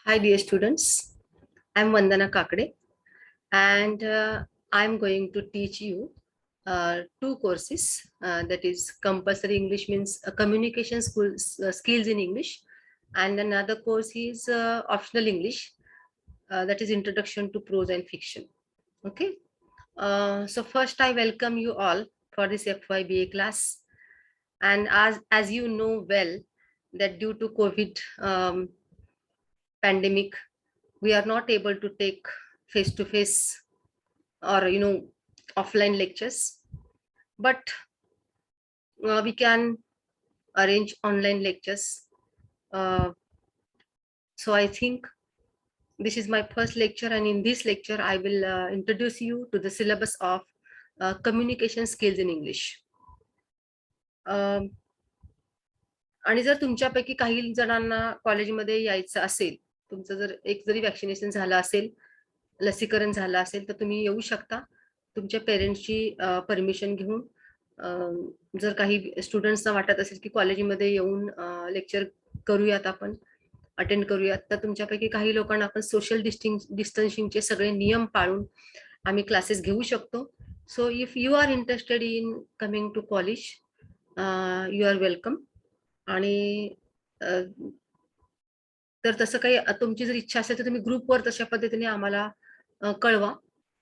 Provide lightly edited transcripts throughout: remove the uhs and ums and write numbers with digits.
Hi, dear students. I'm Vandana Kakade, and I'm going to teach you two courses. That is, compulsory English means communication skills in English, and another course is optional English. That is Introduction to Prose and Fiction. Okay. So first, I welcome you all for this FYBA class. And as you know well, that due to COVID pandemic, we are not able to take face to face or offline lectures, but we can arrange online lectures. So I think this is my first lecture, and in this lecture I will introduce you to the syllabus of communication skills in English. आणि जर तुमच्यापैकी काही जणांना कॉलेजमध्ये यायचं असेल, तुमचं जर एक जरी वॅक्सिनेशन झालं असेल, लसीकरण झालं असेल, तर तुम्ही येऊ शकता तुमच्या पेरेंट्सची परमिशन घेऊन. जर काही स्टुडंट्सना वाटत असेल की कॉलेजमध्ये येऊन लेक्चर करूयात, आपण अटेंड करूयात, तर तुमच्यापैकी काही लोकांना आपण सोशल डिस्टन्सिंगचे सगळे नियम पाळून आम्ही क्लासेस घेऊ शकतो. So if you are interested in coming to college, you are welcome. आणि तर तसं काही तुमची जर इच्छा असेल तर तुम्ही ग्रुपवर तशा पद्धतीने आम्हाला कळवा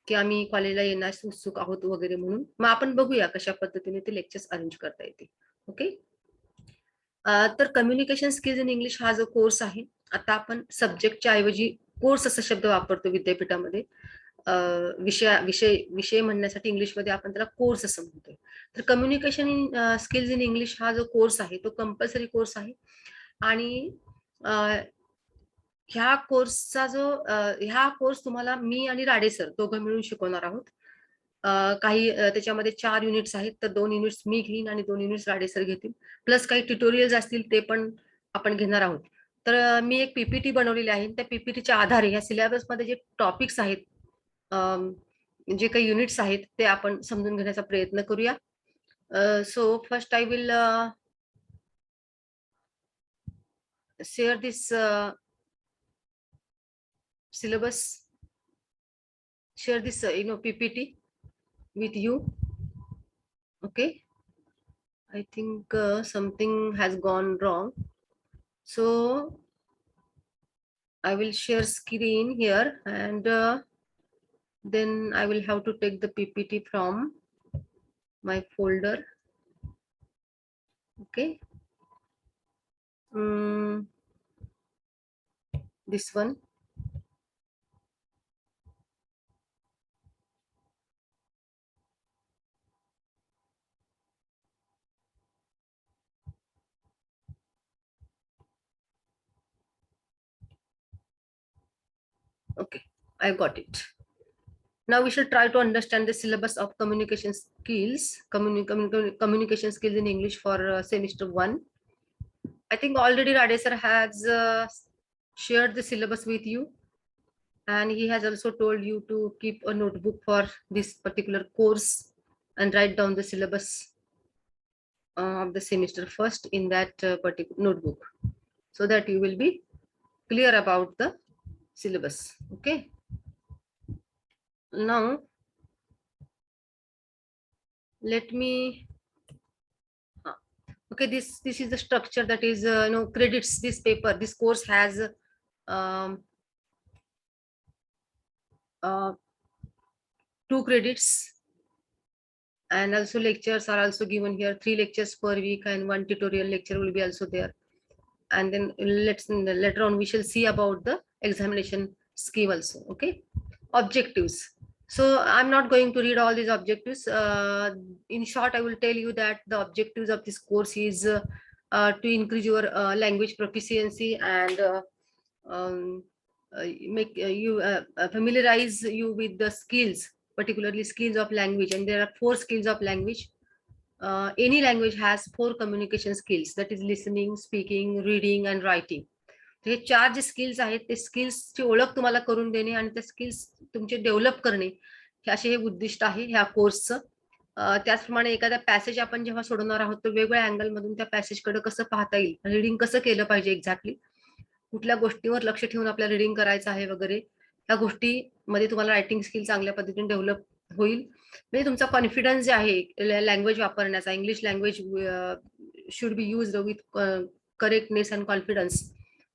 की आम्ही कॉलेजला येण्यास उत्सुक आहोत वगैरे म्हणून. मग आपण बघूया कशा पद्धतीने ते लेक्चर्स अरेंज करता येतील. ओके. तर कम्युनिकेशन स्किल्स इन इंग्लिश हा जो कोर्स आहे, आता आपण सब्जेक्टच्या ऐवजी कोर्स असा शब्द वापरतो विद्यापीठामध्ये. विषय म्हणण्यासाठी इंग्लिशमध्ये आपण त्याला कोर्स असं म्हणतोय. तर communication in skills in English हा जो कोर्स आहे तो कंपल्सरी कोर्स आहे. आणि ह्या कोर्स तुम्हाला मी आणि राडे सर दोघं मिळून शिकवणार आहोत. काही त्याच्यामध्ये 4 युनिट्स आहेत, तर 2 युनिट्स मी घेईन आणि 2 युनिट्स राडे सर घेतील. प्लस काही ट्युटोरियल्स असतील ते पण आपण घेणार आहोत. तर मी एक पीपीटी बनवलेली आहे. त्या पीपीटीच्या आधारे ह्या सिलेबसमध्ये जे टॉपिक्स आहेत, जे काही युनिट्स आहेत, ते आपण समजून घेण्याचा प्रयत्न करूया. So first I will share this syllabus, share this PPT with you. Okay, I think something has gone wrong, so I will share screen here, and then I will have to take the PPT from my folder. Okay, this one. Okay, I got it. Now we should try to understand the syllabus of communication skills, communication skills in English for semester 1. I think already Rade sir has shared the syllabus with you, and he has also told you to keep a notebook for this particular course and write down the syllabus of the semester first in that particular notebook, so that you will be clear about the syllabus. Okay, now let me okay, this is the structure, that is credits. This paper, this course has 2 credits, and also lectures are also given here. 3 lectures per week and 1 tutorial lecture will be also there. And then later on we shall see about the examination scheme also. Okay, objectives. So I'm not going to read all these objectives. In short, I will tell you that the objectives of this course is to increase your language proficiency and make you familiarize you with the skills, particularly skills of language. And there are 4 skills of language. Any language has 4 communication skills, that is listening, speaking, reading and writing. हे 4 जे skills आहेत, ते स्किल्सची ओळख तुम्हाला करून देणे आणि त्या स्किल्स तुमचे डेव्हलप करणे, हे असे हे उद्दिष्ट आहे ह्या कोर्सचं. त्याचप्रमाणे एखादा पॅसेज आपण जेव्हा सोडवणार आहोत, तर वेगवेगळ्या अँगल मधून त्या पॅसेजकडे कसं पाहता येईल, रीडिंग कसं केलं पाहिजे एक्झॅक्टली, कुठल्या गोष्टीवर लक्ष ठेवून आपल्याला रीडिंग करायचं आहे वगैरे, ह्या गोष्टीमध्ये तुम्हाला रायटिंग स्किल चांगल्या पद्धतीने डेव्हलप होईल. म्हणजे तुमचा कॉन्फिडन्स जे आहे लँग्वेज वापरण्याचा, English language should be used with correctness and confidence.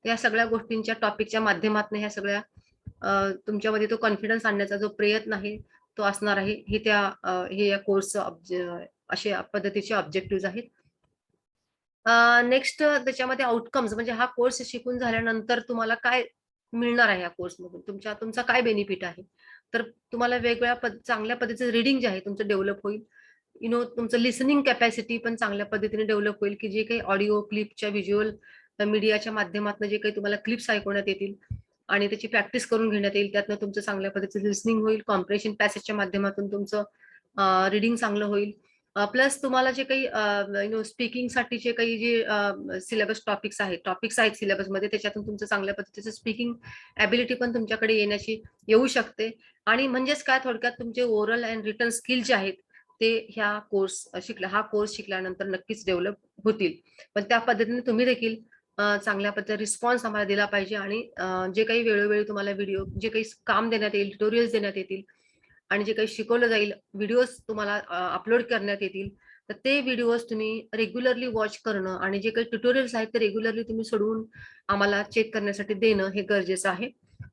या सगळ्या गोष्टींच्या टॉपिकच्या माध्यमातून ह्या सगळ्या तुमच्यामध्ये तो कॉन्फिडन्स आणण्याचा जो प्रयत्न आहे तो असणार आहे. हे या कोर्सचं अशा पद्धतीचे ऑब्जेक्टिव्ह आहेत. नेक्स्ट त्याच्यामध्ये आउटकम्स म्हणजे हा कोर्स शिकून झाल्यानंतर तुम्हाला काय मिळणार आहे या कोर्समधून, तुमचा काय बेनिफिट आहे. तर तुम्हाला वेगवेगळ्या चांगल्या पद्धतीचं रीडिंग जे आहे तुमचं डेव्हलप होईल. तुमचं लिसनिंग कॅपॅसिटी पण चांगल्या पद्धतीने डेव्हलप होईल, की जे काही ऑडिओ क्लिपच्या व्हिज्युअल मीडियाच्या माध्यमातून जे काही तुम्हाला क्लिप्स ऐकवण्यात येतील आणि त्याची प्रॅक्टिस करून घेण्यात येईल, त्यातनं तुमचं चांगल्या पद्धतीचं लिसनिंग होईल. कॉम्प्रेशन पॅसेजच्या माध्यमातून तुमचं रीडिंग चांगलं होईल. प्लस तुम्हाला जे काही स्पीकिंगसाठी जे काही जे सिलेबस टॉपिक्स आहेत सिलेबसमध्ये, त्याच्यातून तुमचं चांगल्या पद्धतीचं स्पीकिंग ॲबिलिटी पण तुमच्याकडे येऊ शकते. आणि म्हणजेच काय, थोडक्यात तुमचे ओरल अँड रिटन स्किल जे आहेत ते हा कोर्स शिकल्यानंतर नक्कीच डेव्हलप होतील. पण त्या पद्धतीने तुम्ही देखील चांगल्या पद्धतीने रिस्पॉन्स आम्हाला दिला पाहिजे. आणि जे काही वेळोवेळी तुम्हाला व्हिडिओ जे काही काम देण्यात येईल, ट्युटोरियल्स देण्यात येतील आणि जे काही शिकवलं जाईल, व्हिडिओज तुम्हाला अपलोड करण्यात येतील, तर ते व्हिडिओज तुम्ही रेग्युलरली वॉच करणं आणि जे काही ट्युटोरियल्स आहेत ते रेग्युलरली तुम्ही सोडवून आम्हाला चेक करण्यासाठी देणं हे गरजेचं आहे.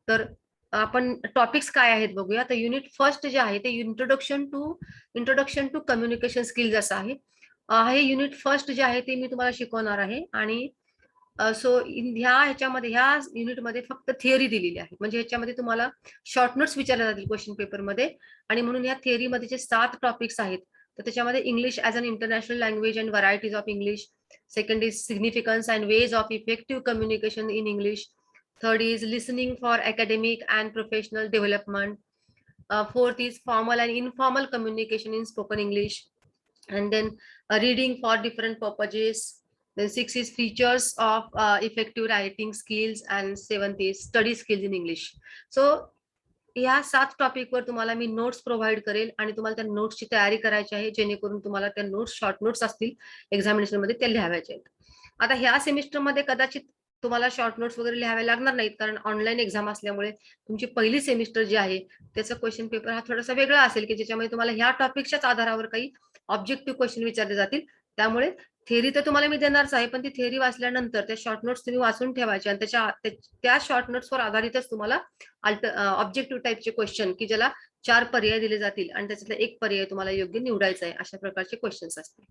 तर आपण टॉपिक्स काय आहेत बघूया. तर युनिट फर्स्ट जे आहे ते इंट्रोडक्शन टू कम्युनिकेशन स्किल्स असं आहे. हे युनिट फर्स्ट जे आहे ते मी तुम्हाला शिकवणार आहे. आणि सो ह्या युनिटमध्ये फक्त थिअरी दिलेली आहे. म्हणजे ह्याच्यामध्ये तुम्हाला शॉर्ट नोट्स विचारले जातील क्वेश्चन पेपरमध्ये. आणि म्हणून या थिअरीमध्ये जे 7 टॉपिक्स आहेत, तर त्याच्यामध्ये English as an international language and varieties of English. Second is significance and ways of effective communication in English. Third is listening for academic and professional development. Fourth is formal and informal communication in spoken English. And then reading for different purposes. Then 6 is features of effective writing skills, and 7th is study skills in English. So या 7 टॉपिकवर तुम्हाला मी notes provide करेल आणि तुम्हाला त्या नोट्सची तयारी करायची आहे, जेणेकरून तुम्हाला त्या नोट्स शॉर्ट नोट्स असतील एक्झामिनेशनमध्ये त्या लिहाव्याच्या आहेत. आता ह्या सेमिस्टरमध्ये कदाचित तुम्हाला शॉर्ट नोट्स वगैरे लिहावे लागणार नाहीत, कारण ऑनलाईन एक्झाम असल्यामुळे तुमची पहिली सेमिस्टर जी आहे त्याचा क्वेश्चन पेपर हा थोडासा वेगळा असेल, की ज्याच्यामध्ये तुम्हाला ह्या टॉपिकच्याच आधारावर काही ऑब्जेक्टिव्ह क्वेश्चन विचारले जातील. त्यामुळे थेअरी तर तुम्हाला मी देणारच आहे, पण ती थेअरी वाचल्यानंतर त्या शॉर्ट नोट्स तुम्ही वाचून ठेवायचे आणि त्या शॉर्ट नोट्सवर आधारितच तुम्हाला ऑब्जेक्टिव्ह टाईपचे क्वेश्चन, की ज्याला 4 पर्याय दिले जातील आणि त्याच्यातला एक पर्याय तुम्हाला योग्य निवडायचा आहे, अशा प्रकारचे क्वेश्चन्स असतील.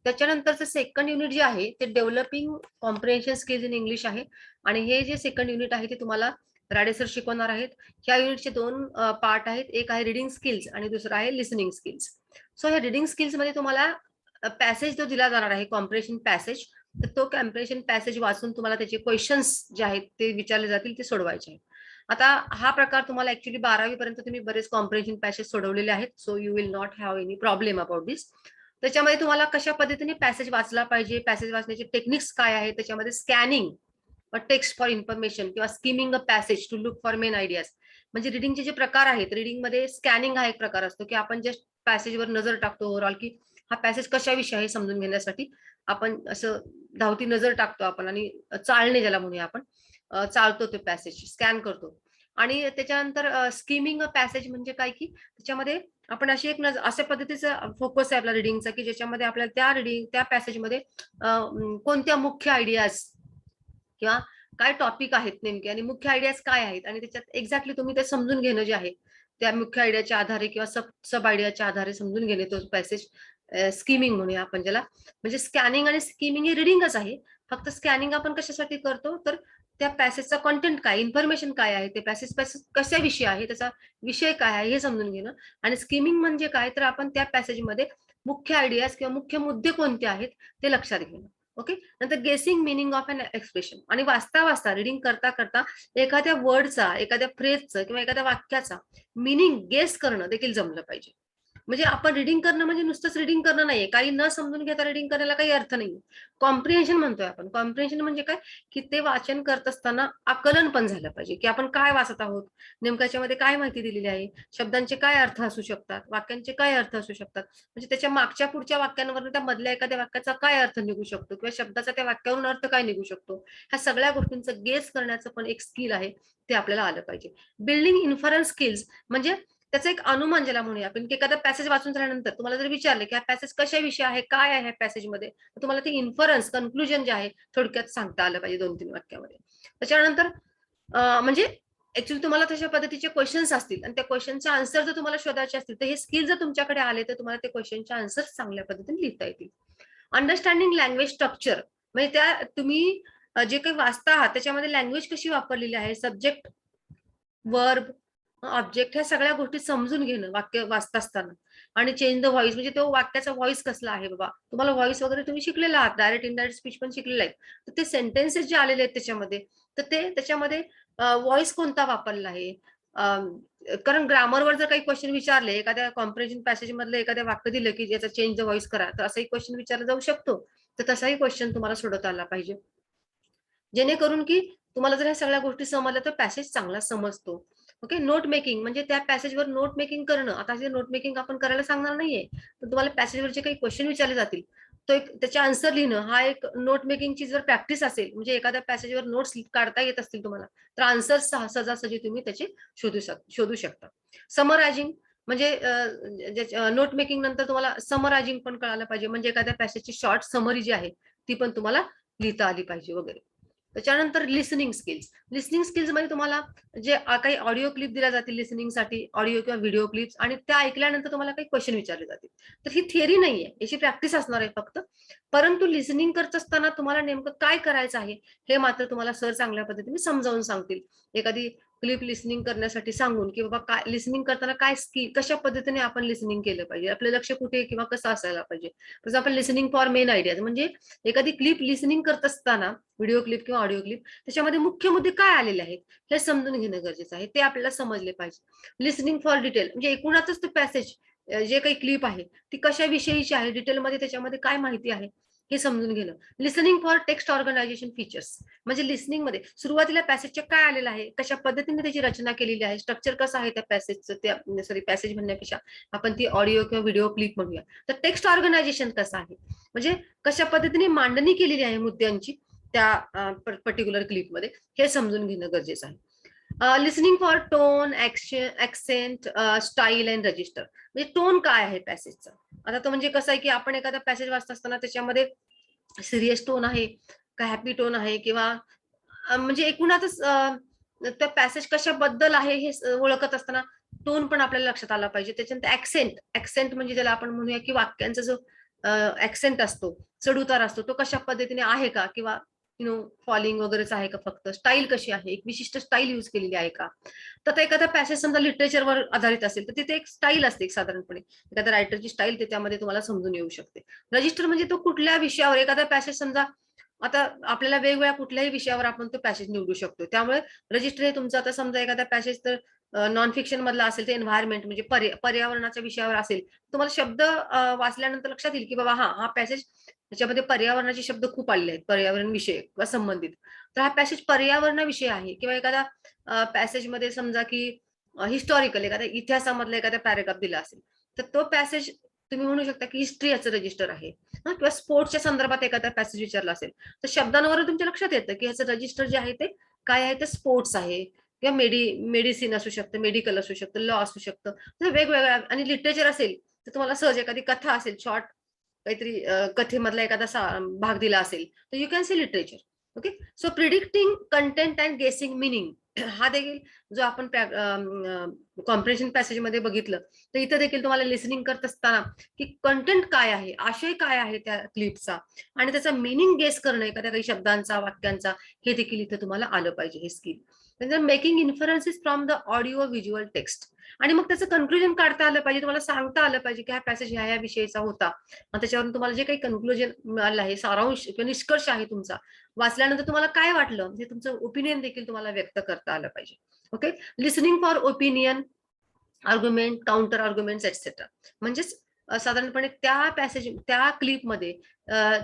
त्याच्यानंतरचं सेकंड युनिट जे आहे ते developing comprehension skills in English आहे. आणि हे जे सेकंड युनिट आहे ते तुम्हाला राडे सर शिकवणार आहेत. ह्या युनिटचे 2 पार्ट आहेत. एक आहे रिडिंग स्किल्स आणि दुसरा आहे लिसनिंग स्किल्स. सो ह्या रिडिंग स्किल्स मध्ये तुम्हाला पॅसेज जो दिला जाणार आहे, कॉम्प्रिहेन्शन पॅसेज, तर तो कॉम्प्रिहेन्शन पॅसेज वाचून तुम्हाला त्याचे क्वेश्चन्स जे आहेत ते विचारले जातील, ते सोडवायचे आहेत. आता हा प्रकार तुम्हाला ऍक्च्युली 12वी पर्यंत तुम्ही बरेच कॉम्प्रिहेन्शन पॅसेज सोडवलेले आहेत. So you will not have any problem about this. त्याच्यामध्ये तुम्हाला कशा पद्धतीने पॅसेज वाचला पाहिजे, पॅसेज वाचण्याचे टेक्निक्स काय आहेत, त्याच्यामध्ये स्कॅनिंग टेक्स्ट फॉर इन्फॉर्मेशन किंवा skimming a passage to look for main ideas. म्हणजे रिडिंगचे जे प्रकार आहेत, रिडिंगमध्ये स्कॅनिंग हा एक प्रकार असतो, की आपण जस्ट पॅसेजवर नजर टाकतो ओव्हरऑल, की हा पॅसेज कशाविषयी आहे समजून घेण्यासाठी आपण असं धावती नजर टाकतो आपण, आणि चालणे ज्याला म्हणूया आपण, चालतो तो पॅसेज स्कॅन करतो. आणि त्याच्यानंतर स्किमिंग अ पॅसेज म्हणजे काय, की त्याच्यामध्ये आपण अशी एक अशा पद्धतीचा फोकस आहे आपला रिडिंगचा, की ज्याच्यामध्ये आपल्याला त्या पॅसेजमध्ये कोणत्या मुख्य आयडियाज किंवा काय टॉपिक आहेत नेमके आणि मुख्य आयडियाज काय आहेत, आणि त्याच्यात एक्झॅक्टली तुम्ही ते समजून घेणं जे आहे त्या मुख्य आयडियाच्या आधारे किंवा सब आयडियाच्या आधारे समजून घेणे तो पॅसेज स्किमिंग म्हणूया आपण ज्याला. म्हणजे स्कॅनिंग आणि स्किमिंग हे रिडिंगच आहे. फक्त स्कॅनिंग आपण कशासाठी करतो, तर त्या पॅसेजचा कंटेंट काय, इन्फॉर्मेशन काय आहे, ते पॅसेज कशाविषयी आहे, त्याचा विषय काय आहे हे समजून घेणं. आणि स्किमिंग म्हणजे काय, तर आपण त्या पॅसेजमध्ये मुख्य आयडियाज किंवा मुख्य मुद्दे कोणते आहेत ते लक्षात घेणं. ओके. नंतर गेसिंग मिनिंग ऑफ अन एक्सप्रेशन, आणि वाचता रिडिंग करता एखाद्या वर्डचा, एखाद्या फ्रेजचं किंवा एखाद्या वाक्याचा मिनिंग गेस करणं देखील जमलं पाहिजे. म्हणजे आपण रीडिंग करणं म्हणजे नुसतंच रीडिंग करणं नाहीये, काही न समजून घेता रीडिंग करायला काही अर्थ नाहीये. कॉम्प्रिहेन्शन म्हणतोय आपण. कॉम्प्रिहेन्शन म्हणजे काय, की ते वाचन करत असताना आकलन पण झालं पाहिजे, की आपण काय वाचत आहोत, नेमकं याच्यामध्ये काय माहिती दिलेली आहे, शब्दांचे काय अर्थ असू शकतात, वाक्यांचे काय अर्थ असू शकतात, म्हणजे त्याच्या मागच्या पुढच्या वाक्यांवरून त्या मधल्या एखाद्या वाक्याचा काय अर्थ निघू शकतो किंवा शब्दाचा त्या वाक्यावरून अर्थ काय निघू शकतो, ह्या सगळ्या गोष्टींचं गेस करण्याचं पण एक स्किल आहे, ते आपल्याला आलं पाहिजे. बिल्डिंग इन्फरन्स स्किल्स म्हणजे त्याचं एक अनुमान ज्याला म्हणूया आपण, की एखादा पॅसेज वाचून झाल्यानंतर तुम्हाला जर विचारलं, की हा पॅसेज कशाविषयी आहे, काय आहे ह्या पॅसेजमध्ये, तर तुम्हाला ते इन्फरन्स, कन्क्लुजन जे आहे थोडक्यात सांगता आलं पाहिजे 2-3 वाक्यामध्ये. त्याच्यानंतर म्हणजे ऍक्च्युअली तुम्हाला तशा पद्धतीचे क्वेश्चन्स असतील आणि त्या क्वेश्चनचे आन्सर जर तुम्हाला शोधायचे असतील, तर हे स्किल जर तुमच्याकडे आले, तर तुम्हाला ते क्वेश्चनचे आन्सर चांगल्या पद्धतीने लिहिता येतील. अंडरस्टँडिंग लँग्वेज स्ट्रक्चर म्हणजे त्या तुम्ही जे काही वाचता आहात त्याच्यामध्ये लँग्वेज कशी वापरलेली आहे, सब्जेक्ट, वर्ब, ऑब्जेक्ट ह्या सगळ्या गोष्टी समजून घेणं वाक्य वाचत असताना. आणि चेंज द व्हॉइस म्हणजे तो वाक्याचा व्हॉइस कसला आहे बाबा. तुम्हाला व्हॉइस वगैरे तुम्ही शिकलेला आहात, डायरेक्ट इनडायरेक्ट स्पीच पण शिकलेला आहे. तर ते सेंटेन्सेस जे आलेले आहेत त्याच्यामध्ये, तर ते त्याच्यामध्ये व्हॉइस कोणता वापरला आहे. कारण ग्रामरवर जर काही क्वेश्चन विचारले, एखाद्या कॉम्प्रिहेन्शन पॅसेज मधलं एखाद्या वाक्य दिलं, की ज्याचा चेंज द व्हॉइस करा, तर असाही क्वेश्चन विचारला जाऊ शकतो. तर तसाही क्वेश्चन तुम्हाला सोडवता आला पाहिजे. जेणेकरून की तुम्हाला जर ह्या सगळ्या गोष्टी समजल्या तर पॅसेज चांगला समजतो. ओके. नोट मेकिंग म्हणजे त्या पॅसेजवर नोट मेकिंग करणं. आता जे नोट मेकिंग आपण करायला सांगणार नाहीये. पण तुम्हाला पॅसेजवर जे काही क्वेश्चन विचारले जातील, तो एक त्याचे आन्सर लिहिणं हा एक नोट मेकिंगची जर प्रॅक्टिस असेल, म्हणजे एखाद्या पॅसेजवर नोट्स काढता येत असतील तुम्हाला, तर आन्सर सहजासहजी तुम्ही त्याचे शोधू शकता. समरायझिंग म्हणजे नोट मेकिंग नंतर तुम्हाला समरायझिंग पण कळालं पाहिजे. म्हणजे एखाद्या पॅसेजची शॉर्ट समरी जी आहे, ती पण तुम्हाला लिहिता आली पाहिजे वगैरे. त्याच्यानंतर लिसनिंग स्किल्स. लिसनिंग स्किल्स मध्ये तुम्हाला जे काही ऑडिओ क्लिप दिल्या जातील लिसनिंगसाठी, ऑडिओ किंवा व्हिडिओ क्लिप्स आणि त्या ऐकल्यानंतर तुम्हाला काही क्वेश्चन विचारले जातील. तर ही थिअरी नाहीये, याची प्रॅक्टिस असणार आहे फक्त. परंतु लिसनिंग करत असताना तुम्हाला नेमकं काय करायचं आहे, हे मात्र तुम्हाला सर चांगल्या पद्धतीने समजावून सांगतील. एखादी क्लिप लिसनिंग करण्यासाठी सांगून, की बाबा काय लिसनिंग करताना काय स्किल, कशा पद्धतीने आपण लिसनिंग केलं पाहिजे, आपलं लक्ष कुठे किंवा कसं असायला पाहिजे. तसं आपण लिसनिंग फॉर मेन आयडियाज म्हणजे एखादी क्लिप लिसनिंग करत असताना, व्हिडिओ क्लिप किंवा ऑडिओ क्लिप, त्याच्यामध्ये मुख्य मुद्दे काय आलेले आहेत, हे समजून घेणं गरजेचं आहे. ते आपल्याला समजले पाहिजे. लिसनिंग फॉर डिटेल म्हणजे एकूणातच ते पॅसेज जे काही क्लिप आहे, ती कशाविषयीची आहे, डिटेलमध्ये त्याच्यामध्ये काय माहिती आहे, हे समजून घेणं. Listening for text organization features म्हणजे लिसनिंगमध्ये सुरुवातीला पॅसेजच्या काय आलेलं आहे, कशा पद्धतीने त्याची रचना केलेली आहे, स्ट्रक्चर कसं आहे त्या पॅसेजचं, त्या पॅसेज म्हणण्यापेक्षा आपण ती ऑडिओ किंवा व्हिडिओ क्लिप म्हणूया. तर टेक्स्ट ऑर्गनायझेशन कसं आहे, म्हणजे कशा पद्धतीने मांडणी केलेली आहे मुद्द्यांची त्या पर्टिक्युलर क्लिपमध्ये, हे समजून घेणं गरजेचं आहे. Listening for tone, accent, style and register म्हणजे टोन काय आहे पॅसेजचा. आता तो म्हणजे कसं आहे, की आपण एखादा पॅसेज वाचत असताना त्याच्यामध्ये सिरियस टोन आहे का हॅपी टोन आहे किंवा म्हणजे एकूणातच त्या पॅसेज कशाबद्दल आहे हे ओळखत असताना टोन पण आपल्याला लक्षात आला पाहिजे. त्याच्यानंतर ऍक्सेंट, ऍक्सेंट म्हणजे ज्याला आपण म्हणूया की वाक्यांचा जो ऍक्सेंट असतो, चढउतार असतो, तो कशा पद्धतीने आहे का किंवा फॉलिंग वगैरेच आहे का, फक्त स्टाईल कशी आहे, एक विशिष्ट स्टाईल यूज केलेली आहे का. तर एखादा पॅसेज समजा लिटरेचरवर आधारित असेल तर तिथे एक स्टाईल असते एक साधारणपणे, एखाद्या रायटरची स्टाईल त्याच्यामध्ये तुम्हाला समजून येऊ शकते. रजिस्टर म्हणजे तो कुठल्या विषयावर एखादा पॅसेज समजा, आता आपल्याला वेगवेगळ्या कुठल्याही विषयावर आपण तो पॅसेज निवडू शकतो. त्यामुळे रजिस्टर हे तुमचं आता समजा एखादा पॅसेज तर नॉन फिक्शन मधला असेल तर एन्व्हायरमेंट म्हणजे पर्यावरणाच्या विषयावर असेल, तुम्हाला शब्द वाचल्यानंतर लक्षात येईल की बाबा हा पॅसेज त्याच्यामध्ये पर्यावरणाचे शब्द खूप आलेले आहेत, पर्यावरण विषय किंवा संबंधित. तर हा पॅसेज पर्यावरणाविषयी आहे. किंवा एखादा पॅसेज मध्ये समजा की हिस्टॉरिकल एखाद्या इतिहासामधला एखादा पॅरेग्राफ दिला असेल, तर तो पॅसेज तुम्ही म्हणू शकता की हिस्ट्री याचं रजिस्टर आहे. किंवा स्पोर्ट्सच्या संदर्भात एखादा पॅसेज विचारला असेल, तर शब्दांवरून तुमच्या लक्षात येतं की ह्याचं रजिस्टर जे आहे ते काय आहे, ते स्पोर्ट्स आहे किंवा मेडिसिन असू शकतं, मेडिकल असू शकतं, लॉ असू शकतं. तर वेगवेगळ्या आणि लिटरेचर असेल तर तुम्हाला सहज एखादी कथा असेल, शॉर्ट काहीतरी कथेमधला एखादा भाग दिला असेल, तर you can see literature. Okay. So predicting content and गेसिंग मिनिंग हा देखील जो आपण कॉम्प्रिहेन्शन पॅसेज मध्ये बघितलं, तर इथं देखील तुम्हाला लिसनिंग करत असताना की कंटेंट काय आहे, आशय काय आहे त्या क्लिपचा आणि त्याचा मिनिंग गेस करणं एखाद्या काही शब्दांचा, वाक्यांचा, हे देखील इथे तुम्हाला आलं पाहिजे हे स्किल. म्हणजे making इन्फरन्सेस from the audio visual text आणि मग त्याचं कन्क्लुजन काढता आलं पाहिजे, तुम्हाला सांगता आलं पाहिजे की हा पॅसेज ह्या विषयीचा होता आणि त्याच्यावरून तुम्हाला जे काही कन्क्लुजन मिळालं आहे, सारांश किंवा निष्कर्ष आहे तुमचा, वाचल्यानंतर तुम्हाला काय वाटलं हे तुमचं ओपिनियन देखील तुम्हाला व्यक्त करता आलं पाहिजे. Okay. Listening for opinion, argument, counter arguments etcetera. म्हणजेच साधारणपणे त्या पॅसेज, त्या क्लिपमध्ये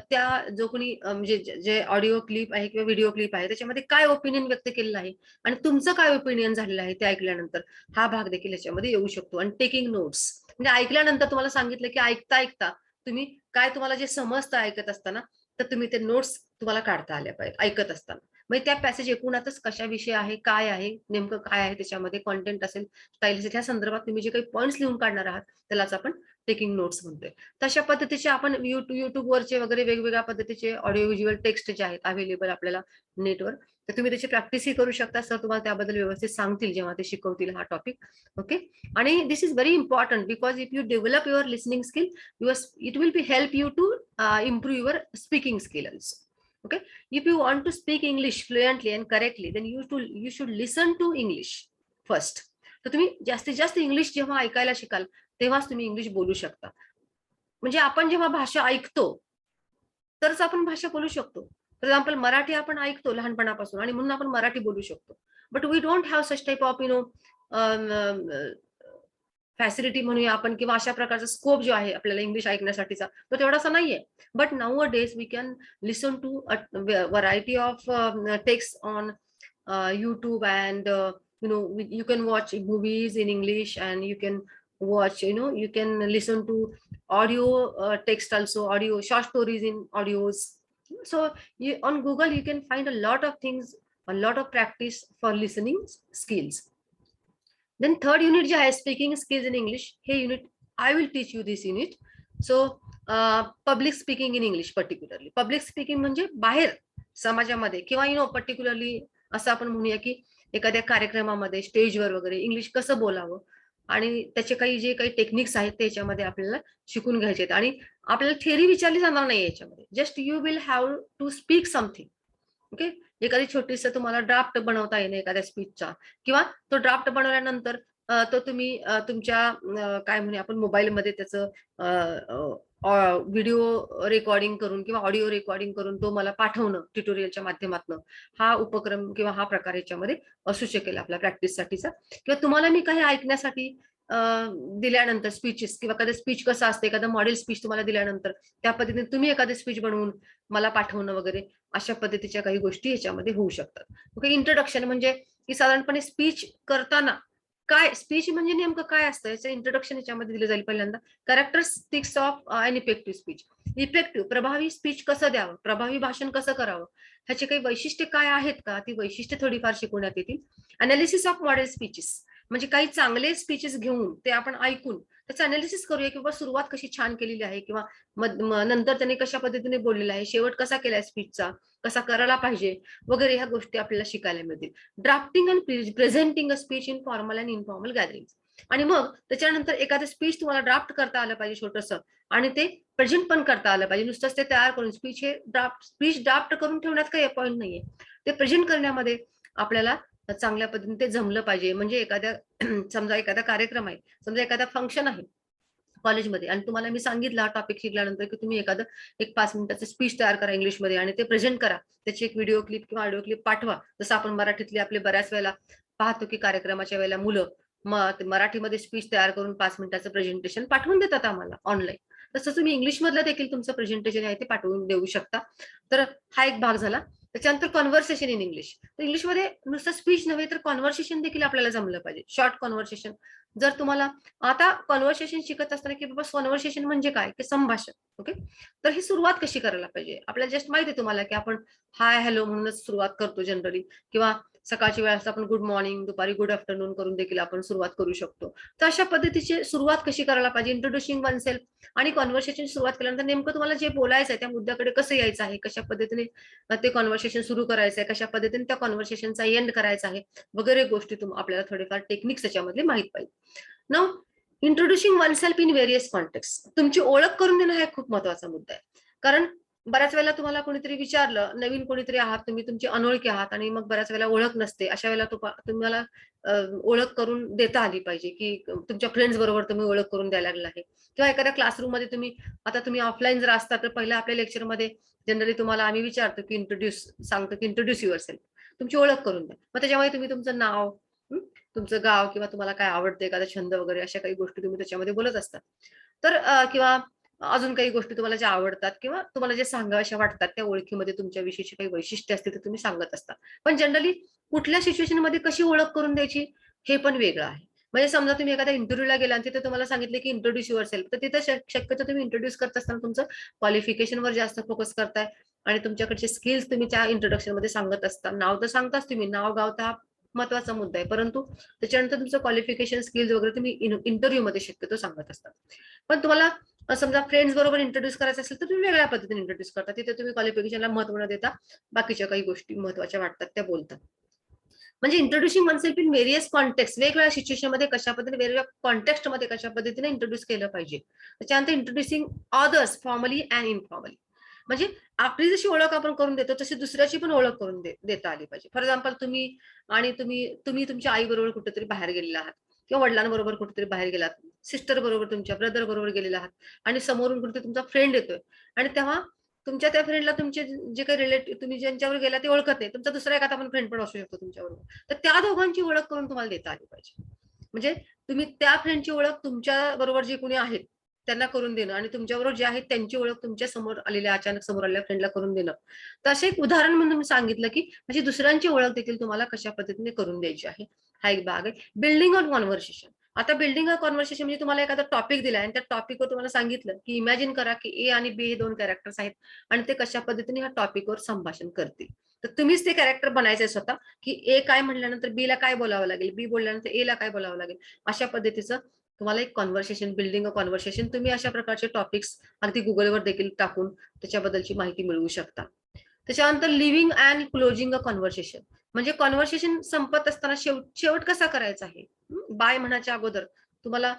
त्या जो कोणी म्हणजे जे ऑडिओ क्लिप आहे किंवा व्हिडिओ क्लिप आहे त्याच्यामध्ये काय ओपिनियन व्यक्त केलेलं आहे आणि तुमचं काय ओपिनियन झालेलं आहे ते ऐकल्यानंतर हा भाग देखील याच्यामध्ये येऊ शकतो. आणि टेकिंग नोट्स म्हणजे ऐकल्यानंतर तुम्हाला सांगितलं की ऐकता ऐकता तुम्ही काय तुम्हाला जे समजतं ऐकत असताना, तर तुम्ही ते नोट्स तुम्हाला काढता आल्या पाहिजे ऐकत असताना. म्हणजे त्या पॅसेज एकूणातच कशाविषयी आहे, काय आहे, नेमकं काय आहे त्याच्यामध्ये कंटेंट असेल, स्टाईल असेल, ह्या संदर्भात तुम्ही जे काही पॉईंट्स लिहून काढणार आहात त्यालाच आपण टेकिंग नोट्स म्हणतोय. तशा पद्धतीचे आपण युट्यूबवरचे वगैरे वेगवेगळ्या पद्धतीचे ऑडिओ व्हिज्युअल टेक्स्ट जे आहेत अवेलेबल आपल्याला नेटवर, तर तुम्ही त्याची प्रॅक्टिसही करू शकता. सर तुम्हाला त्याबद्दल व्यवस्थित सांगतील जेव्हा ते शिकवतील हा टॉपिक. ओके. आणि this is very important because if you develop your listening skill, it will be help you to improve your speaking skill also. Okay, if you want to speak English fluently and correctly, then you should listen to English first. तर तुम्ही जास्तीत जास्त English जेव्हा ऐकायला शिकाल तेव्हाच तुम्ही English बोलू शकता. म्हणजे आपण जेव्हा भाषा ऐकतो तरच आपण भाषा बोलू शकतो. फॉर एक्झाम्पल मराठी आपण ऐकतो लहानपणापासून आणि म्हणून आपण मराठी बोलू शकतो. But we don't have such type of facility म्हणूया आपण किंवा अशा प्रकारचा स्कोप जो आहे आपल्याला इंग्लिश ऐकण्यासाठीचा तो तेवढासा नाहीये. But nowadays we can listen to variety of text on YouTube and you can watch movies in English and you can watch, you can listen to audio text also, audio short stories in audios. So on Google you can find a lot of things, a lot of practice for listening skills. Then third unit जे आहे speaking skills in English, हे unit I will teach you this unit. So public speaking in English particularly. Public speaking म्हणजे बाहेर समाजामध्ये किंवा particularly असं आपण म्हणूया की एखाद्या कार्यक्रमामध्ये स्टेजवर वगैरे इंग्लिश कसं बोलावं आणि त्याचे जे काही टेक्निक्स आहेत त्याच्यामध्ये आपल्याला शिकून घ्यायचे आहेत. आणि आपल्याला थिअरी विचारली जाणार नाही याच्यामध्ये. Just you will have to speak something. Okay. एखादी छोटीस तुम्हाला ड्राफ्ट बनवता येणे एखाद्या स्पीचचा किंवा तो ड्राफ्ट बनवल्यानंतर तो तुम्ही तुमच्या काय म्हणूया आपण मोबाईलमध्ये त्याचं व्हिडिओ रेकॉर्डिंग करून किंवा ऑडिओ रेकॉर्डिंग करून तो मला पाठवणं ट्युटोरियलच्या माध्यमातून, हा उपक्रम किंवा हा प्रकार याच्यामध्ये असू शकेल आपल्या प्रॅक्टिससाठीचा. किंवा तुम्हाला मी काही ऐकण्यासाठी दिल्यानंतर स्पीचेस किंवा एखादं स्पीच कसं असतं, एखादं मॉडेल स्पीच तुम्हाला दिल्यानंतर त्या पद्धतीने तुम्ही एखादं स्पीच बनवून मला पाठवणं वगैरे अशा पद्धतीच्या काही गोष्टी याच्यामध्ये होऊ शकतात. ओके. इंट्रोडक्शन म्हणजे की साधारणपणे स्पीच करताना काय, स्पीच म्हणजे नेमकं काय असतं याचं इंट्रोडक्शन याच्यामध्ये दिलं जाईल. पहिल्यांदा characteristics of an effective speech. Effective प्रभावी स्पीच कसं द्यावं, प्रभावी भाषण कसं करावं, ह्याचे काही वैशिष्ट्ये काय आहेत का, ती वैशिष्ट्ये थोडीफार शिकवण्यात येतील. अनालिसिस ऑफ मॉडेल स्पीचेस म्हणजे काही चांगले स्पीचेस घेऊन ते आपण ऐकून त्याचं अनालिसिस करूया की बाबा सुरुवात कशी छान केलेली आहे किंवा नंतर त्यांनी कशा पद्धतीने बोललेलं आहे, शेवट कसा केलाय स्पीचचा, कसा करायला पाहिजे वगैरे ह्या गोष्टी आपल्याला शिकायला मिळतील. Drafting and presenting a speech in formal and informal gathering. आणि मग त्याच्यानंतर एखादं स्पीच तुम्हाला ड्राफ्ट करता आलं पाहिजे छोटंसं आणि ते प्रेझेंट पण करता आलं पाहिजे. नुसतंच ते तयार करून स्पीच ड्राफ्ट करून ठेवण्यात काही पॉईंट नाहीये. ते प्रेझेंट करण्यामध्ये आपल्याला चांगल्या पद्धतीने ते जमलं पाहिजे. म्हणजे एखाद्या समजा एखादा कार्यक्रम आहे, समजा एखादा फंक्शन आहे कॉलेजमध्ये आणि तुम्हाला मी सांगितलं हा टॉपिक शिकल्यानंतर की तुम्ही एखादं एक 5 मिनिटाचं स्पीच तयार करा इंग्लिशमध्ये आणि ते प्रेझेंट करा. त्याची एक व्हिडिओ क्लिप किंवा ऑडिओ क्लिप पाठवा. जसं आपण मराठीतले आपले बऱ्याच वेळेला पाहतो की कार्यक्रमाच्या वेळेला मुलं मराठीमध्ये स्पीच तयार करून 5 मिनिटाचं प्रेझेंटेशन पाठवून देतात आम्हाला ऑनलाईन. तसं तुम्ही इंग्लिशमधलं देखील तुमचं प्रेझेंटेशन आहे ते पाठवून देऊ शकता. तर हा एक भाग झाला. त्याच्यानंतर कॉन्व्हर्सेशन इन इंग्लिश. तर इंग्लिशमध्ये नुसतं स्पीच नव्हे तर कॉन्व्हर्सेशन देखील आपल्याला जमलं पाहिजे. Short conversation. जर तुम्हाला आता कॉन्व्हर्सेशन शिकत असताना की बाबा कॉन्व्हर्सेशन म्हणजे काय की संभाषण. ओके. तर ही सुरुवात कशी करायला पाहिजे आपल्याला जस्ट माहिती आहे तुम्हाला की आपण हाय हॅलो म्हणूनच सुरुवात करतो जनरली किंवा सकाळची वेळेस आपण गुड मॉर्निंग, दुपारी गुड आफ्टरनून करून देखील आपण सुरुवात करू शकतो. तर अशा पद्धतीची सुरुवात कशी करायला पाहिजे, इंट्रोड्युसिंग वन सेल्फ आणि कॉन्व्हर्सेशन सुरुवात केल्यानंतर नेमकं तुम्हाला जे बोलायचं आहे त्या मुद्द्याकडे कसं यायचं आहे, कशा पद्धतीने ते कॉन्व्हर्सेशन सुरू करायचं आहे, कशा पद्धतीने त्या कॉन्व्हर्सेशनचा एंड करायचा आहे वगैरे गोष्टी आपल्याला थोडेफार टेक्निक्स त्याच्यामधले माहित पाहिजे. Now introducing one self in various context. तुमची ओळख करून देणं हा खूप महत्वाचा मुद्दा आहे. कारण बऱ्याच वेळेला तुम्हाला कोणीतरी विचारलं, नवीन कोणीतरी आहात तुम्ही, तुमची अनोळखी आहात आणि मग बऱ्याच वेळेला ओळख नसते. अशा वेळेला तुम्हाला ओळख करून देता आली पाहिजे की तुमच्या फ्रेंड्स बरोबर तुम्ही ओळख करून द्यायला लागला आहे किंवा एखाद्या क्लासरूम मध्ये तुम्ही ऑफलाईन जर असता तर पहिल्या आपल्या लेक्चरमध्ये जनरली तुम्हाला आम्ही विचारतो की सांगतो की इंट्रोड्यूस युअर सेल्फ, तुमची ओळख करून द्या. मग त्याच्यामध्ये तुम्ही तुमचं नाव, तुमचं गाव किंवा तुम्हाला काय आवडतं, एखादा छंद वगैरे अशा काही गोष्टी तुम्ही त्याच्यामध्ये बोलत असता. तर किंवा अजून काही गोष्टी तुम्हाला ज्या आवडतात किंवा तुम्हाला जे सांगाव्याशा वाटतात त्या ओळखीमध्ये तुमच्या विषयीची काही वैशिष्ट्ये असतील तर तुम्ही सांगत असता. पण जनरली कुठल्या सिच्युएशनमध्ये कशी ओळख करून द्यायची हे पण वेगळं आहे. म्हणजे समजा तुम्ही एखाद्या इंटरव्ह्यूला गेला आणि तिथे तुम्हाला सांगितलं की इंट्रोड्यूस युअरसेल्फ, तर तिथे शक्यतो तुम्ही इंट्रोड्यूस करत असताना तुमचं क्वालिफिकेशनवर जास्त फोकस करताय आणि तुमच्याकडचे स्किल्स तुम्ही त्या इंट्रोडक्शनमध्ये सांगत असता. नाव तर सांगताच तुम्ही, नाव गाव तर हा महत्वाचा मुद्दा आहे. परंतु त्याच्यानंतर तुमचं क्वालिफिकेशन, स्किल्स वगैरे तुम्ही इंटरव्ह्यूमध्ये शक्यतो सांगत असता. पण तुम्हाला समजा फ्रेंड्स बरोबर इंट्रोड्यूस करायचं असेल तर तुम्ही वेगळ्या पद्धतीने इंट्रोड्यूस करता. तिथे तुम्ही क्वालिफिकेशनला महत्व न देता बाकीच्या काही गोष्टी महत्वाच्या वाटतात त्या बोलता. म्हणजे introducing oneself in various context, वेगवेगळ्या सिच्युएशनमध्ये कशा पद्धतीने, वेगवेगळ्या कॉन्टेक्स्टमध्ये कशा पद्धतीने इंट्रोड्यूस केलं पाहिजे. त्याच्यानंतर introducing others formally and informally. म्हणजे आपली जशी ओळख आपण करून देतो तशी दुसऱ्याची पण ओळख करून देता आली पाहिजे. फॉर एक्झाम्पल तुम्ही आणि तुम्ही तुम्ही तुमच्या आई बरोबर कुठेतरी बाहेर गेलेला आहात किंवा वडिलांबरोबर कुठेतरी बाहेर गेलात, सिस्टर बरोबर, तुमच्या ब्रदर बरोबर गेलेला आहात आणि समोरून कुठेतरी तुमचा फ्रेंड येतोय आणि तेव्हा तुमच्या त्या फ्रेंडला तुमचे जे काही रिलेटिव्ह तुम्ही ज्यांच्यावर गेला ते ओळखत नाही, तुमचा दुसरा एखादा पण फ्रेंड पण असू शकतो तुमच्याबरोबर. तर त्या दोघांची ओळख करून तुम्हाला देता आली पाहिजे. म्हणजे तुम्ही त्या फ्रेंडची ओळख तुमच्या बरोबर जे कोणी आहेत त्यांना करून देणं आणि तुमच्याबरोबर जे आहेत त्यांची ओळख तुमच्या समोर आलेल्या, अचानक समोर आलेल्या फ्रेंडला करून देणं. तर असं एक उदाहरण म्हणून मी सांगितलं की म्हणजे दुसऱ्यांची ओळख देखील तुम्हाला कशा पद्धतीने करून द्यायची आहे, हा एक भाग आहे. Building on conversation. आता बिल्डिंग अ कॉन्व्हर्सेशन म्हणजे तुम्हाला एखादा टॉपिक दिलाय आणि त्या टॉपिकवर तुम्हाला सांगितलं की इमॅजिन करा की ए आणि बी हे 2 कॅरेक्टर्स आहेत आणि ते कशा पद्धतीने ह्या टॉपिकवर संभाषण करतील. तर तुम्हीच ते कॅरेक्टर बनायचंय स्वतः, की ए काय म्हटल्यानंतर बी ला काय बोलावं लागेल, बी बोलल्यानंतर ए ला काय बोलावं लागेल. अशा पद्धतीचं तुम्हाला एक कॉन्व्हर्सेशन, बिल्डिंग अ कॉन्व्हर्सेशन, तुम्ही अशा प्रकारचे टॉपिक्स अगदी Googleवर देखील टाकून त्याच्याबद्दलची माहिती मिळवू शकता. त्याच्यानंतर living and closing a conversation. म्हणजे कॉन्व्हर्सेशन संपत असताना शेवट कसा करायचा आहे. बाय म्हणायच्या अगोदर तुम्हाला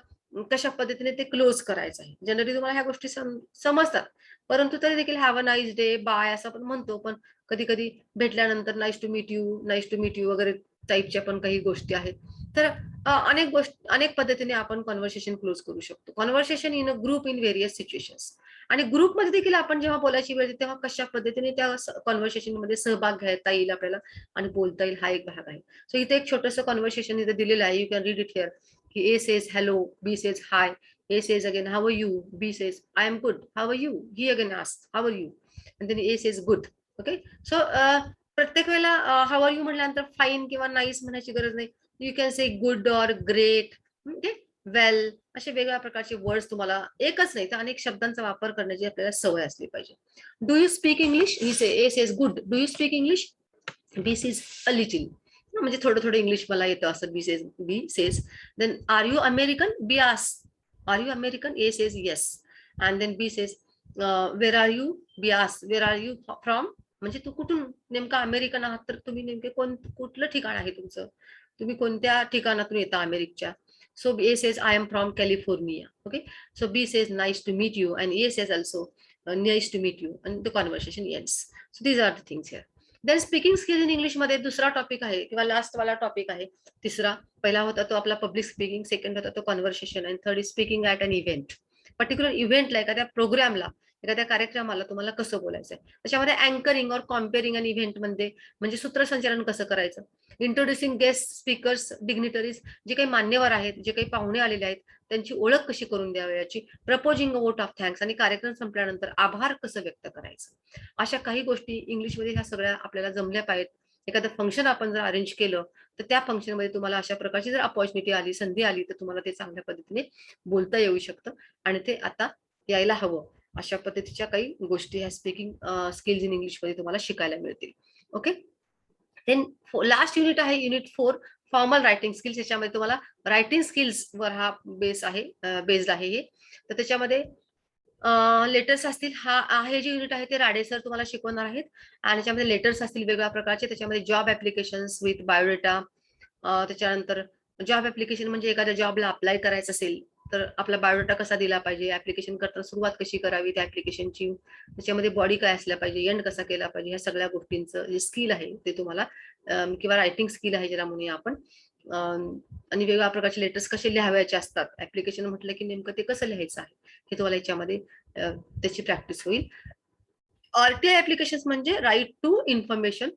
कशा पद्धतीने ते क्लोज करायचं आहे. जनरली तुम्हाला ह्या गोष्टी समजतात. परंतु तरी देखील have a nice day, bye असं आपण म्हणतो. पण कधी-कधी भेटल्यानंतर नाईस टू मीट यू वगैरे टाइपच्या पण काही गोष्टी आहेत. तर अनेक पद्धतीने आपण कॉन्व्हर्सेशन क्लोज करू शकतो. Conversation in a group in various situations. आणि ग्रुपमध्ये देखील आपण जेव्हा बोलायची वेळ येते तेव्हा कशा पद्धतीने त्या कॉन्व्हर्सेशनमध्ये सहभाग घेता येईल आपल्याला आणि बोलता येईल, हा एक भाग आहे. सो इथे एक छोटंसं कॉन्व्हर्सेशन इथे दिलेलं आहे. You can read it here. A says hello, B says hi, A says again how are you, B says I am good, how are you, he again asks how are you, and then A says good. Okay, so प्रत्येक वेळेला how are you म्हटल्यानंतर fine किंवा nice म्हणायची गरज नाही. You can say good और great, okay, वेल, असे वेगवेगळ्या प्रकारचे वर्ड्स तुम्हाला एकच नाही तर अनेक शब्दांचा वापर करण्याची आपल्याला सवय असली पाहिजे. Do you speak English, he say A says good, do you speak English, B says a little. म्हणजे थोडं थोडं इंग्लिश मला येतं असं बी says. Then R you American, बी आस R you American, A says yes, and then B says where R you, बी आस वेर R you from. म्हणजे तू कुठून नेमका अमेरिकन आहात तर तुम्ही नेमके कुठलं ठिकाण आहे तुमचं, तुम्ही कोणत्या ठिकाणातून येता अमेरिकच्या. So A says I am from California. Okay, so B says nice to meet you and A says also nice to meet you and the conversation ends. So these are the things here. Then speaking skills in इंग्लिशमध्ये दुसरा topic आहे किंवा last वाला topic आहे. तिसरा, पहिला होता तो आपला पब्लिक स्पीकिंग, सेकंड होता तो कॉन्व्हर्सेशन आणि third is speaking at an event. Particular इव्हेंटला, एखाद्या प्रोग्रामला, एखाद्या कार्यक्रमाला तुम्हाला कसं बोलायचंय. त्याच्यामध्ये अँकरिंग और कॉम्पेअरिंग अन इव्हेंटमध्ये म्हणजे सूत्रसंचालन कसं करायचं. इंट्रोड्युसिंग गेस्ट स्पीकर्स, डिग्निटरीज, जे काही मान्यवर आहेत, जे काही पाहुणे आलेले आहेत त्यांची ओळख कशी करून द्यावी याची, proposing a vote of thanks आणि कार्यक्रम संपल्यानंतर आभार कसं व्यक्त करायचं. अशा काही गोष्टी इंग्लिशमध्ये ह्या सगळ्या आपल्याला जमल्या पाहिजेत. एखादं फंक्शन आपण जर अरेंज केलं तर त्या फंक्शनमध्ये तुम्हाला अशा प्रकारची जर अपॉर्च्युनिटी आली, संधी आली तर तुम्हाला ते चांगल्या पद्धतीने बोलता येऊ शकतं आणि ते आता यायला हवं. अशा पद्धतीच्या काही गोष्टी ह्या स्पीकिंग स्किल्स इन इंग्लिशमध्ये तुम्हाला शिकायला मिळतील. ओके, देन लास्ट युनिट आहे युनिट 4, फॉर्मल रायटिंग स्किल्स. याच्यामध्ये तुम्हाला रायटिंग स्किल्स वर हा बेस आहे, बेस्ड आहे हे. तर त्याच्यामध्ये लेटर्स असतील, हे जे युनिट आहे ते राडे सर तुम्हाला शिकवणार आहेत आणि त्याच्यामध्ये लेटर्स असतील वेगवेगळ्या प्रकारचे. त्याच्यामध्ये जॉब ऍप्लिकेशन्स विथ बायोडेटा, त्याच्यानंतर जॉब ऍप्लिकेशन म्हणजे एखाद्या जॉबला अप्लाय करायचं असेल तर आपला बायोडेटा कसा दिला पाहिजे, ऍप्लिकेशन करताना सुरुवात कशी करावी त्या ऍप्लिकेशनची, त्याच्यामध्ये बॉडी काय असल्या पाहिजे, एंड कसा केला पाहिजे, ह्या सगळ्या गोष्टींचं जे स्किल आहे ते तुम्हाला किंवा रायटिंग स्किल आहे ज्याला म्हणूया आपण. आणि वेगवेगळ्या प्रकारचे लेटर्स कसे लिहावायचे असतात, ऍप्लिकेशन म्हटलं की नेमकं ते कसं लिहायचं आहे हे तुम्हाला याच्यामध्ये त्याची प्रॅक्टिस होईल. आरटीआय ऍप्लिकेशन म्हणजे right to information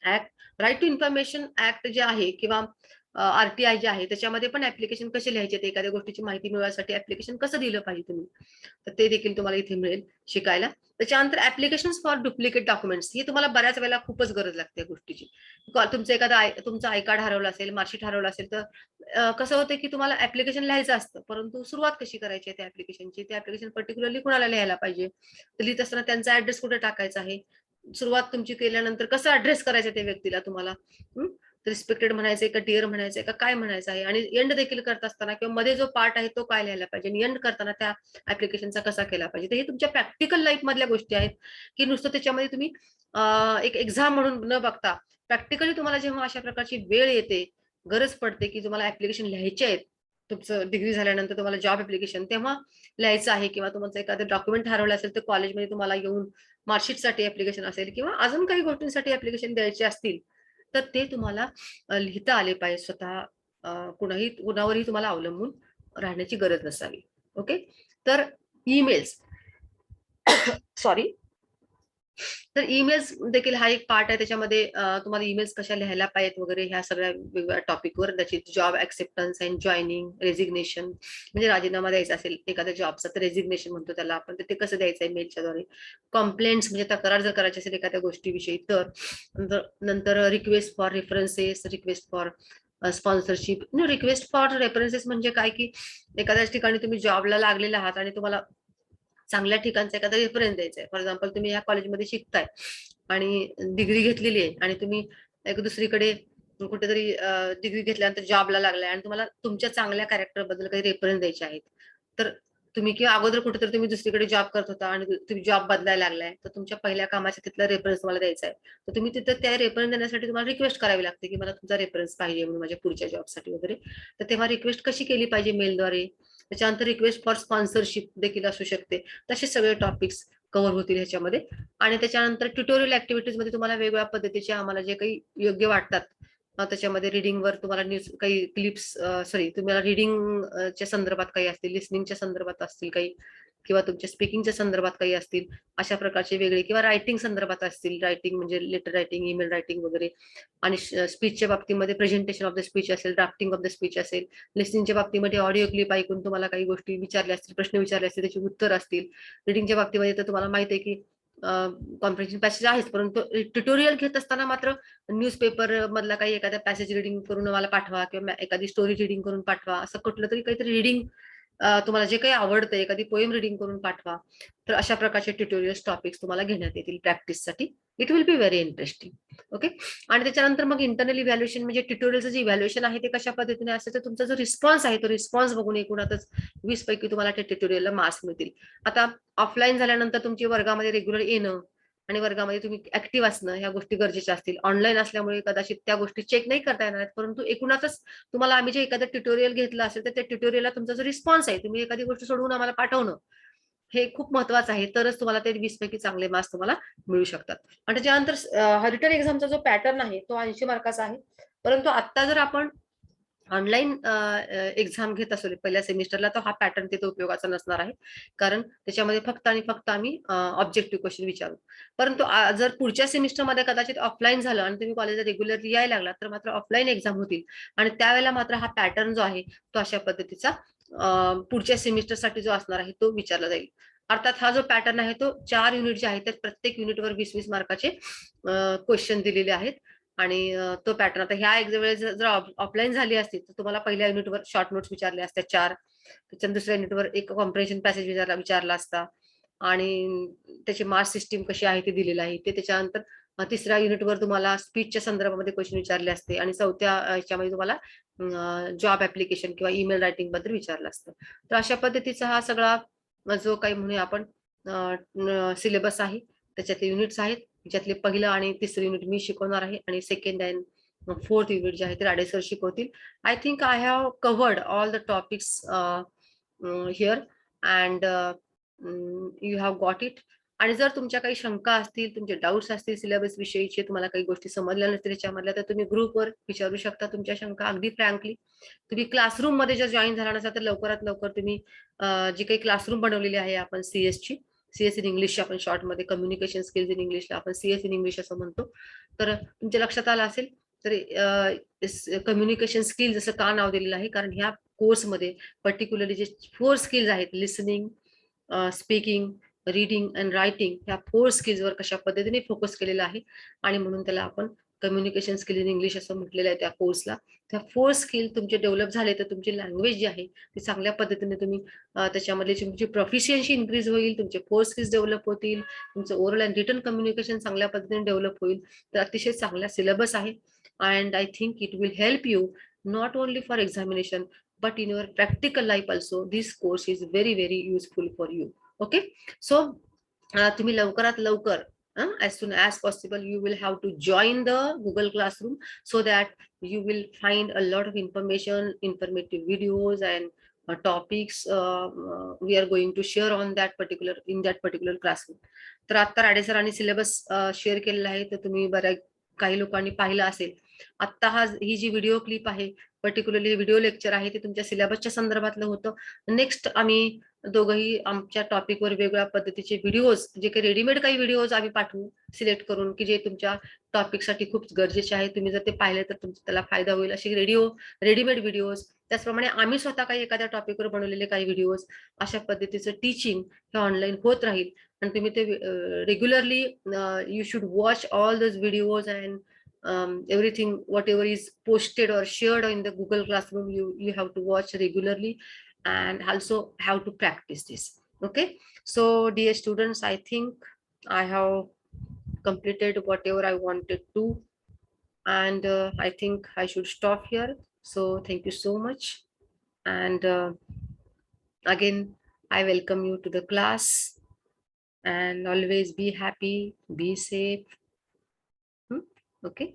act. Right to information act जे आहे किंवा RTI जे आहे त्याच्यामध्ये पण ऍप्लिकेशन कसे लिहायचे, ते एखाद्या गोष्टीची माहिती मिळवण्यासाठी ऍप्लिकेशन कसं दिलं पाहिजे तुम्ही, तर ते देखील तुम्हाला इथे मिळेल शिकायला. त्याच्यानंतर ऍप्लिकेशन्स फॉर डुप्लिकेट डॉक्युमेंट्स, ही तुम्हाला बऱ्याच वेळेला खूपच गरज लागते या गोष्टीची. तुमचं तुमचं आय कार्ड हरवलं असेल, मार्कशीट हरवलं असेल, तर कसं होतं की तुम्हाला ऍप्लिकेशन लिहायचं असतं, परंतु सुरुवात कशी करायची आहे त्या ऍप्लिकेशनची, ते ऍप्लिकेशन पर्टिक्युलरली कुणाला लिहायला पाहिजे, तर लिहित असताना त्यांचा ऍड्रेस कुठे टाकायचा आहे, सुरुवात तुमची केल्यानंतर कसं ऍड्रेस करायचं त्या व्यक्तीला तुम्हाला, रिस्पेक्टेड म्हणायचंय का डिअर म्हणायचंय का काय म्हणायचं आहे, आणि एंड देखील करत असताना किंवा मध्ये जो पार्ट आहे तो काय लिहायला पाहिजे, आणि एंड करताना त्या ऍप्लिकेशनचा कसा केला पाहिजे. तर हे तुमच्या प्रॅक्टिकल लाईफ मधल्या गोष्टी आहेत की नुसतं त्याच्यामध्ये तुम्ही एक एक्झाम म्हणून न बघता प्रॅक्टिकली तुम्हाला जेव्हा अशा प्रकारची वेळ येते, गरज पडते की तुम्हाला ऍप्लिकेशन लिहायचे आहेत, तुमचं डिग्री झाल्यानंतर तुम्हाला जॉब ऍप्लिकेशन तेव्हा लिहायचं आहे, किंवा तुमचं एखादं डॉक्युमेंट हरवलं असेल तर कॉलेजमध्ये तुम्हाला येऊन मार्कशीटसाठी ऍप्लिकेशन असेल किंवा अजून काही गोष्टींसाठी ऍप्लिकेशन द्यायचे असतील, तर ते तुम्हाला लिहिता आले पाहिजे स्वतः. कुणावरही तुम्हाला अवलंबून राहण्याची गरज नसावी. ओके, तर ईमेल्स सॉरी तर ईमेल्स देखील हा एक पार्ट आहे. त्याच्यामध्ये तुम्हाला ईमेल्स कशा लिहायला पाहिजेत वगैरे ह्या सगळ्या वेगवेगळ्या टॉपिकवर, त्याची job acceptance and joining, resignation, म्हणजे राजीनामा द्यायचा असेल एखाद्या जॉबचा तर रेझिग्नेशन म्हणतो त्याला आपण, तर ते कसं द्यायचं आहे मेलच्या द्वारे. कम्प्लेंट्स म्हणजे तक्रार जर करायची असेल एखाद्या गोष्टीविषयी तर. नंतर request for references, request for sponsorship. Request for references म्हणजे काय की एखाद्याच ठिकाणी तुम्ही जॉबला लागलेला आहात आणि तुम्हाला चांगल्या ठिकाणचा एखादा रेफरन्स द्यायचा आहे. फॉर एक्झाम्पल तुम्ही या कॉलेजमध्ये शिकताय आणि डिग्री घेतलेली आहे आणि तुम्ही एक दुसरीकडे कुठेतरी डिग्री घेतल्यानंतर जॉबला लागलाय आणि तुम्हाला तुमच्या चांगल्या कॅरेक्टर बद्दल काही रेफरन्स द्यायचे आहेत, तर तुम्ही किंवा अगोदर कुठेतरी तुम्ही दुसरीकडे जॉब करत होता आणि तुम्ही जॉब बदलायला लागलाय, तर तुमच्या पहिल्या कामाचा तिथला रेफरन्स तुम्हाला द्यायचा आहे, तर तुम्ही तिथं त्या रेफरन्स देण्यासाठी तुम्हाला रिक्वेस्ट करावी लागते की मला तुमचा रेफरन्स पाहिजे म्हणून माझ्या पुढच्या जॉबसाठी वगैरे. तर तेव्हा रिक्वेस्ट कशी केली पाहिजे मेलद्वारे. त्याच्यानंतर रिक्वेस्ट फॉर स्पॉन्सरशिप देखील असू शकते. तसे सगळे टॉपिक्स कव्हर होतील ह्याच्यामध्ये. आणि त्याच्यानंतर ट्युटोरियल ऍक्टिव्हिटीज मध्ये तुम्हाला वेगवेगळ्या पद्धतीचे आम्हाला जे काही योग्य वाटतात, त्याच्यामध्ये रिडिंगवर तुम्हाला न्यूज काही क्लिप्स, तुम्हाला रिडिंगच्या संदर्भात काही असतील, लिसनिंगच्या संदर्भात असतील काही, किंवा तुमच्या स्पीकिंगच्या संदर्भात काही असतील अशा प्रकारचे वेगळे, किंवा रायटिंग संदर्भात असतील, रायटिंग म्हणजे लेटर रायटिंग, ईमेल रायटिंग वगैरे. आणि स्पीचच्या बाबतीमध्ये प्रेझेंटेशन ऑफ द स्पीच असेल, ड्राफ्टिंग ऑफ द स्पीच असेल. लिसनिंगच्या बाबतीमध्ये ऑडिओ क्लिप ऐकून तुम्हाला काही गोष्टी विचारल्या असतील, प्रश्न विचारले असतील, त्याची उत्तर असतील. रिडिंगच्या बाबतीमध्ये तर तुम्हाला माहिती आहे की कॉम्प्रिहेन्शन पॅसेज आहेच, परंतु ट्युटोरियल घेत असताना मात्र न्यूजपेपर मधला काही एखादा पॅसेज रिडिंग करून मला पाठवा किंवा एखादी स्टोरी रिडिंग करून पाठवा, असं कुठलं तरी काहीतरी रिडिंग तुम्हाला जे काही आवडतं, एखादी पोएम रिडिंग करून पाठवा. तर अशा प्रकारचे ट्युटोरियल्स टॉपिक्स तुम्हाला घेण्यात येतील प्रॅक्टिससाठी. It will be very interesting. Okay, आणि त्याच्यानंतर मग इंटरनल इव्हॅल्युएशन म्हणजे ट्युटोरियलचं जे इव्हॅल्युएशन आहे ते कशा पद्धतीने असेल, तर तुमचा जो रिस्पॉन्स आहे तो रिस्पॉन्स बघून एकूणातच 20 पैकी तुम्हाला त्या ट्युटोरियलला मार्क्स मिळतील. आता ऑफलाईन झाल्यानंतर तुमची वर्गामध्ये रेग्युलर येणं आणि वर्गामध्ये तुम्ही ऍक्टिव्ह असणं ह्या गोष्टी गरजेच्या असतील. ऑनलाईन असल्यामुळे कदाचित त्या गोष्टी चेक नाही करता येणार आहेत, परंतु एकूणातच तुम्हाला आम्ही जे एखादं ट्युटोरियल घेतलं असेल तर त्या ट्युटोरियलला तुमचा जो रिस्पॉन्स आहे, तुम्ही एखादी गोष्ट सोडवून आम्हाला पाठवणं, हे खूप महत्वाचं आहे. तरच तुम्हाला ते 20 पैकी चांगले मार्क्स तुम्हाला मिळू शकतात. आणि त्याच्यानंतर रिटन एक्झामचा जो पॅटर्न आहे तो 80 मार्काचा आहे. परंतु आता जर आपण ऑनलाईन एक्झाम घेत असो पहिल्या सेमिस्टरला, तर हा पॅटर्न तिथे उपयोगाचा नसणार आहे, कारण त्याच्यामध्ये फक्त आणि फक्त आम्ही ऑब्जेक्टिव्ह क्वेश्चन विचारू. परंतु जर पुढच्या सेमिस्टरमध्ये कदाचित ऑफलाईन झालं आणि तुम्ही कॉलेजला रेग्युलर यायला लागला, तर मात्र ऑफलाईन एक्झाम होतील आणि त्यावेळेला मात्र हा पॅटर्न जो आहे तो अशा पद्धतीचा पुढच्या सेमिस्टरसाठी जो असणार आहे तो विचारला जाईल. अर्थात हा जो पॅटर्न आहे तो 4 युनिट जे आहेत तर प्रत्येक युनिटवर 20-20 मार्काचे क्वेश्चन दिलेले आहेत. आणि तो पॅटर्न आता ह्या वेळेस जर ऑफलाईन झाली असती तर तुम्हाला पहिल्या युनिटवर शॉर्ट नोट्स विचारल्या असत्या 4, त्याच्यानंतर दुसऱ्या युनिटवर एक कॉम्प्रिहेन्शन पॅसेज विचारला असता आणि त्याची मार्क सिस्टीम कशी आहे ते दिलेलं आहे ते. त्याच्यानंतर तिसऱ्या युनिटवर तुम्हाला स्पीचच्या संदर्भामध्ये क्वेश्चन विचारले असते आणि चौथ्या ह्याच्यामध्ये तुम्हाला जॉब ऍप्लिकेशन किंवा ईमेल रायटिंग बद्दल विचारलं असतं. तर अशा पद्धतीचा हा सगळा जो काही म्हणूया आपण सिलेबस आहे, त्याच्यातले युनिट्स आहेत, ज्यातले पहिलं आणि तिसरं युनिट मी शिकवणार आहे आणि सेकंड अँड फोर्थ युनिट जे आहे ते राडे सर शिकवतील. I think I have covered all the topics here and you have got it. आणि जर तुमच्या काही शंका असतील, तुमचे डाऊट्स असतील सिलेबस विषयीचे, तुम्हाला काही गोष्टी समजल्या नसतील त्याच्यामधल्या, तर तुम्ही ग्रुपवर विचारू शकता तुमच्या शंका अगदी फ्रँकली. तुम्ही क्लासरूम मध्ये जर जॉईन झाला नसा तर लवकरात लवकर तुम्ही जी काही क्लासरूम बनवलेली आहे आपण सीएस इन इंग्लिश आपण शॉर्ट मध्ये, कम्युनिकेशन स्किल्स इन इंग्लिशला आपण सीएस इन इंग्लिश असं म्हणतो, तर तुमच्या लक्षात आलं असेल तर कम्युनिकेशन स्किल जसं का नाव दिलेलं आहे, कारण ह्या कोर्समध्ये पर्टिक्युलरली जे 4 स्किल्स आहेत, listening, speaking, reading and writing, ह्या 4 स्किल्सवर कशा पद्धतीने फोकस केलेला आहे आणि म्हणून त्याला आपण कम्युनिकेशन स्किल इन इंग्लिश असं म्हटलेलं आहे त्या कोर्सला. त्या 4 स्किल तुमचे डेव्हलप झाले तर तुमची लँग्वेज जी आहे ती चांगल्या पद्धतीने तुम्ही त्याच्यामध्ये तुमची प्रोफिशियन्सी इन्क्रीज होईल, तुमचे 4 स्किल्स डेव्हलप होतील, तुमचं ओरल अँड रिटन कम्युनिकेशन चांगल्या पद्धतीने डेव्हलप होईल. तर अतिशय चांगला सिलेबस आहे and I think it will help you not only for examination but in your practical life also. This course is very very useful for you. Okay, so तुम्ही लवकरात लवकर as soon as possible you will have to join the Google Classroom so that you will find a lot of informative videos and topics we are going to share on that particular classroom. तर आता राडे सरांनी syllabus share केलेला आहे, तर तुम्ही बऱ्या काही लोकांनी पाहिलं असेल. आता ही जी व्हिडिओ क्लिप आहे, पर्टिक्युलरली व्हिडिओ लेक्चर आहे, ते तुमच्या सिलेबसच्या संदर्भातलं होतं. नेक्स्ट आम्ही दोघंही आमच्या टॉपिकवर वेगवेगळ्या पद्धतीचे व्हिडिओज, जे काही रेडीमेड काही व्हिडिओज आम्ही पाठवू सिलेक्ट करून, की जे तुमच्या टॉपिकसाठी खूप गरजेचे आहे. तुम्ही जर ते पाहिले तर तुमचा त्याला फायदा होईल, असे रेडीमेड व्हिडिओज. त्याचप्रमाणे आम्ही स्वतः काही एखाद्या टॉपिकवर बनवलेले काही व्हिडिओज, अशा पद्धतीचं टीचिंग हे ऑनलाईन होत राहील आणि तुम्ही ते regularly you should watch all those videos and everything whatever is posted or shared in the Google Classroom, you have to watch regularly and also have to practice this. Okay, so dear students, I think I have completed whatever I wanted to, and I think I should stop here. So thank you so much, and again I welcome you to the class, and always be happy, be safe. Okay.